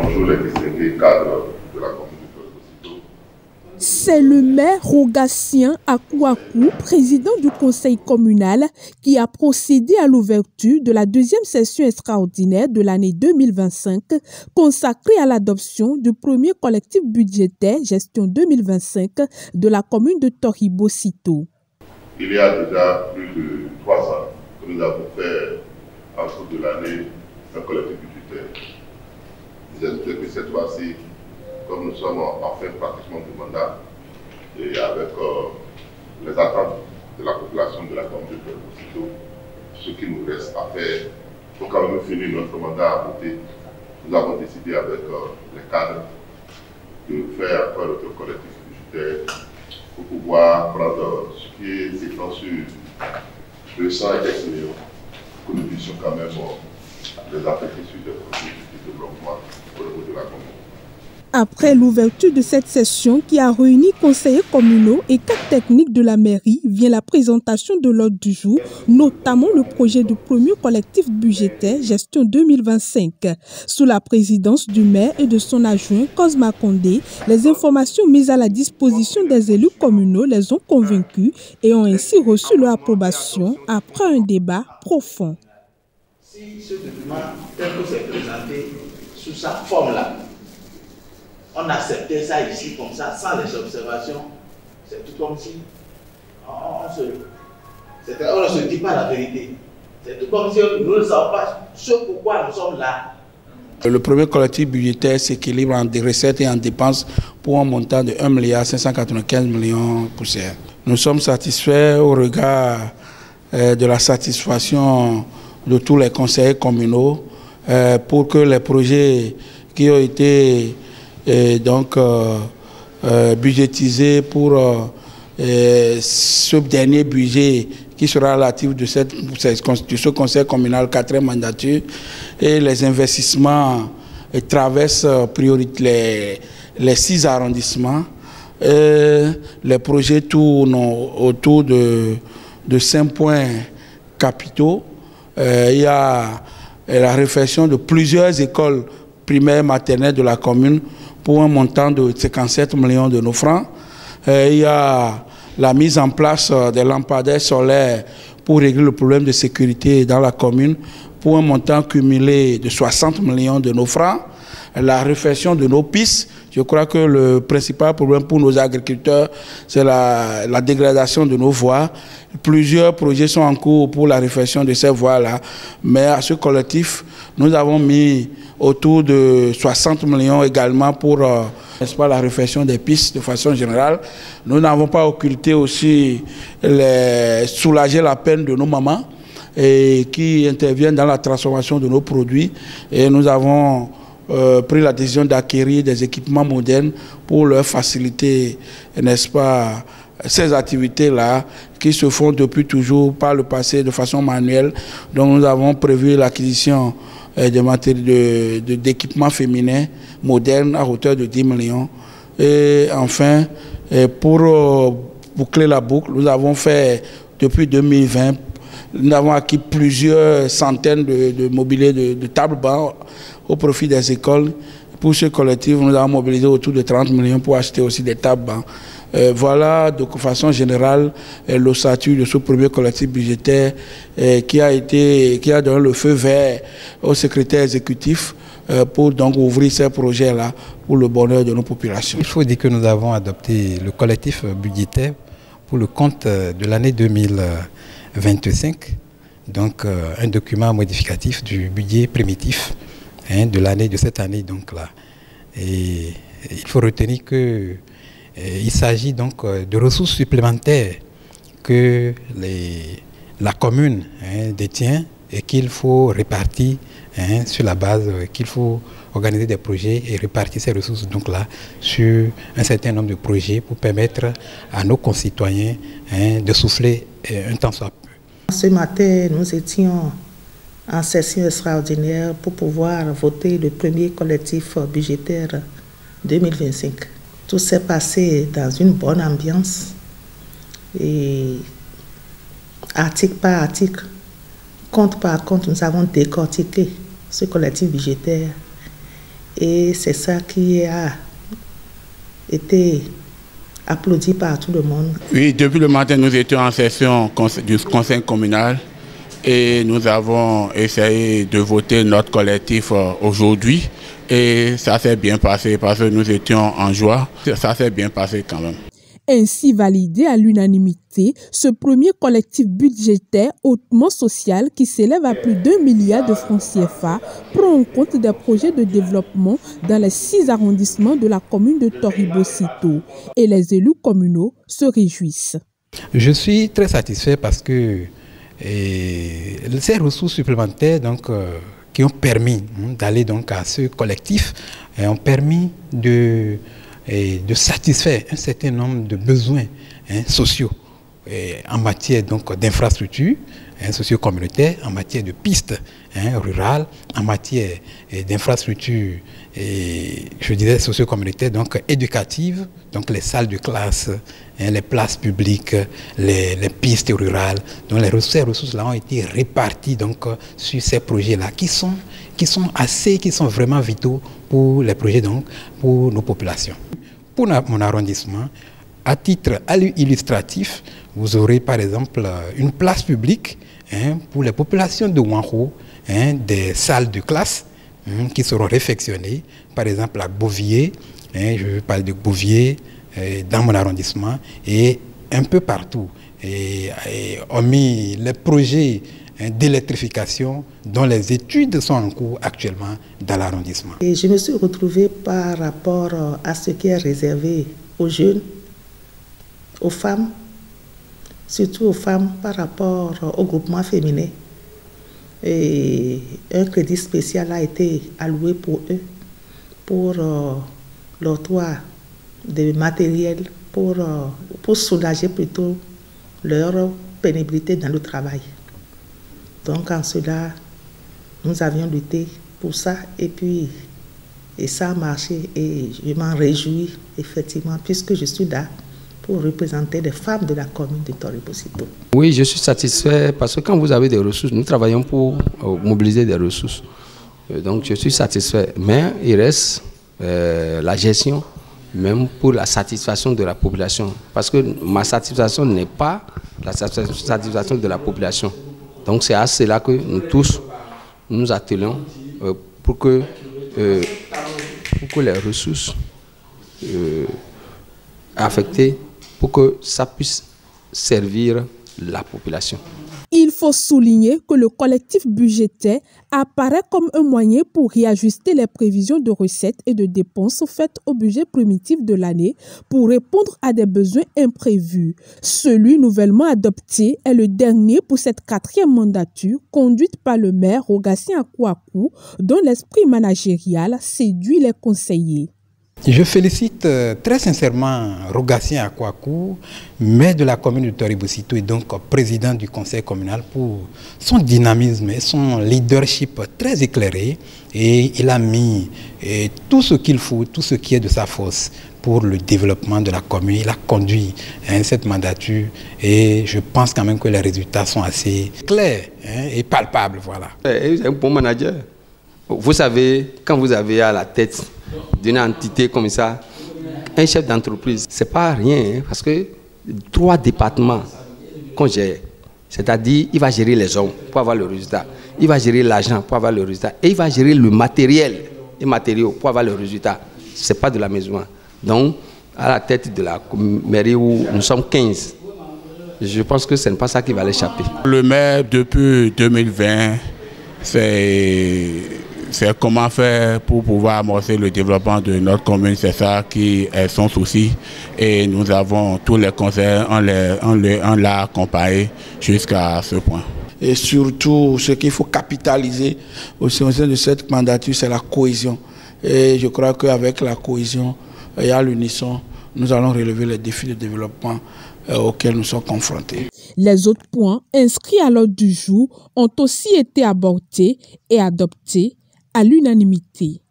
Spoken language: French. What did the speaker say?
Bonjour les distingués cadres de la commune de Torre-Bocito. C'est le maire Rogatien Akouakou, président du conseil communal, qui a procédé à l'ouverture de la deuxième session extraordinaire de l'année 2025, consacrée à l'adoption du premier collectif budgétaire gestion 2025 de la commune de Torre-Bocito. Il y a déjà plus de 3 ans que nous avons fait en cours de l'année un collectif budgétaire. J'espère que cette fois-ci, comme nous sommes en fin pratiquement du mandat, et avec les attentes de la population de la commune de Torre-Bocito, ce qui nous reste à faire pour quand même finir notre mandat à voter, nous avons décidé avec les cadres de faire encore notre collectif budgétaire pour pouvoir prendre ce qui est étant sur 200 et quelques millions, que nous puissions quand même les affecter sur des projets de développement au niveau de la commune. Après l'ouverture de cette session qui a réuni conseillers communaux et cadres techniques de la mairie, vient la présentation de l'ordre du jour, notamment le projet du premier collectif budgétaire gestion 2025. Sous la présidence du maire et de son adjoint Cosma Condé, les informations mises à la disposition des élus communaux les ont convaincus et ont ainsi reçu leur approbation après un débat profond. Si ce document tel que c'est présenté sous sa forme-là, on acceptait ça ici comme ça, sans les observations, c'est tout comme si on ne se dit pas la vérité. C'est tout comme si nous ne savons pas ce pourquoi nous sommes là. Le premier collectif budgétaire s'équilibre en des recettes et en dépenses pour un montant de 1 595 millions poussières. Nous sommes satisfaits au regard de la satisfaction de tous les conseillers communaux pour que les projets qui ont été budgétisés pour ce dernier budget qui sera relatif de ce conseil communal 4e mandature, et les investissements traversent les 6 arrondissements. Les projets tournent autour de 5 points capitaux. Il y a la réfection de plusieurs écoles primaires maternelles de la commune pour un montant de 57 millions de nos francs. Il y a la mise en place des lampadaires solaires pour régler le problème de sécurité dans la commune pour un montant cumulé de 60 millions de nos francs. La réfection de nos pistes. Je crois que le principal problème pour nos agriculteurs, c'est la dégradation de nos voies. Plusieurs projets sont en cours pour la réfection de ces voies-là. Mais à ce collectif, nous avons mis autour de 60 millions également pour n'est-ce pas, la réfection des pistes de façon générale. Nous n'avons pas occulté aussi soulager la peine de nos mamans et qui interviennent dans la transformation de nos produits. Et nous avons pris la décision d'acquérir des équipements modernes pour leur faciliter, n'est-ce pas, ces activités-là qui se font depuis toujours par le passé de façon manuelle. Donc nous avons prévu l'acquisition d'équipements féminins modernes à hauteur de 10 millions. Et enfin, pour boucler la boucle, nous avons fait depuis 2020, nous avons acquis plusieurs centaines de mobiliers de tables-bancs au profit des écoles. Pour ce collectif, nous avons mobilisé autour de 30 millions pour acheter aussi des tables-bancs. Voilà de façon générale l'ossature de ce premier collectif budgétaire qui a donné le feu vert au secrétaire exécutif pour donc ouvrir ces projets-là pour le bonheur de nos populations. Il faut dire que nous avons adopté le collectif budgétaire pour le compte de l'année 2025, donc un document modificatif du budget primitif de cette année donc là. Et il faut retenir que il s'agit donc de ressources supplémentaires que la commune détient et qu'il faut répartir sur la base qu'il faut organiser des projets et répartir ces ressources donc là sur un certain nombre de projets pour permettre à nos concitoyens de souffler un temps soit peu. Ce matin, nous étions en session extraordinaire pour pouvoir voter le premier collectif budgétaire 2025. Tout s'est passé dans une bonne ambiance et article par article, compte par compte, nous avons décortiqué ce collectif budgétaire Et c'est ça qui a été applaudi par tout le monde. Oui, depuis le matin, nous étions en session du conseil communal et nous avons essayé de voter notre collectif aujourd'hui. Et ça s'est bien passé parce que nous étions en joie. Ça s'est bien passé quand même. Ainsi validé à l'unanimité, ce premier collectif budgétaire hautement social qui s'élève à plus d'1 milliard de francs CFA prend en compte des projets de développement dans les 6 arrondissements de la commune de Toribo-Sito. Et les élus communaux se réjouissent. Je suis très satisfait parce que ces ressources supplémentaires qui ont permis d'aller à ce collectif ont permis de satisfaire un certain nombre de besoins sociaux en matière d'infrastructures socio-communautaires, en matière de pistes rurales, en matière d'infrastructures je dirais socio-communautaires, éducatives, les salles de classe, les places publiques, les pistes rurales. Donc ces ressources-là ont été réparties sur ces projets-là qui sont vraiment vitaux pour les projets, pour nos populations. Pour mon arrondissement, à titre illustratif, vous aurez par exemple une place publique pour les populations de Wanho, des salles de classe qui seront réfectionnées, par exemple à Beauvier, je vais parler de Beauvier dans mon arrondissement et un peu partout. Et hormis les projets d'électrification dont les études sont en cours actuellement dans l'arrondissement. Et je me suis retrouvée par rapport à ce qui est réservé aux jeunes, aux femmes, surtout aux femmes par rapport au groupement féminin. Et un crédit spécial a été alloué pour eux, pour l'octroi de matériel, pour soulager plutôt leur pénibilité dans le travail. Donc en cela, nous avions lutté pour ça et ça a marché et je m'en réjouis effectivement puisque je suis là pour représenter les femmes de la commune de Toribo-Sito. Oui, je suis satisfait parce que quand vous avez des ressources, nous travaillons pour mobiliser des ressources. Donc je suis satisfait, mais il reste la gestion, même pour la satisfaction de la population. Parce que ma satisfaction n'est pas la satisfaction de la population. Donc c'est à cela que nous tous nous attelons pour que les ressources affectées, pour que ça puisse servir la population. Il faut souligner que le collectif budgétaire apparaît comme un moyen pour réajuster les prévisions de recettes et de dépenses faites au budget primitif de l'année pour répondre à des besoins imprévus. Celui nouvellement adopté est le dernier pour cette 4e mandature conduite par le maire Rogatien Akouakou, dont l'esprit managérial séduit les conseillers. Je félicite très sincèrement Rogatien Akouakou, maire de la commune de Toribo-Sito et donc président du conseil communal pour son dynamisme et son leadership très éclairé. Et il a mis tout ce qu'il faut, tout ce qui est de sa force pour le développement de la commune. Il a conduit cette mandature et je pense quand même que les résultats sont assez clairs et palpables. Voilà. Et un bon manager. Vous savez, quand vous avez à la tête d'une entité comme ça, un chef d'entreprise, c'est pas rien, parce que 3 départements qu'on gère, c'est-à-dire il va gérer les hommes pour avoir le résultat, il va gérer l'argent pour avoir le résultat, et il va gérer le matériel et matériaux pour avoir le résultat. C'est pas de la maison. Donc, à la tête de la mairie où nous sommes 15, je pense que ce n'est pas ça qui va l'échapper. Le maire, depuis 2020, c'est comment faire pour pouvoir amorcer le développement de notre commune. C'est ça qui est son souci. Et nous avons tous les conseils, on l'a accompagné jusqu'à ce point. Et surtout, ce qu'il faut capitaliser au sein de cette mandature, c'est la cohésion. Et je crois qu'avec la cohésion et à l'unisson, nous allons relever les défis de développement auxquels nous sommes confrontés. Les autres points inscrits à l'ordre du jour ont aussi été abordés et adoptés à l'unanimité.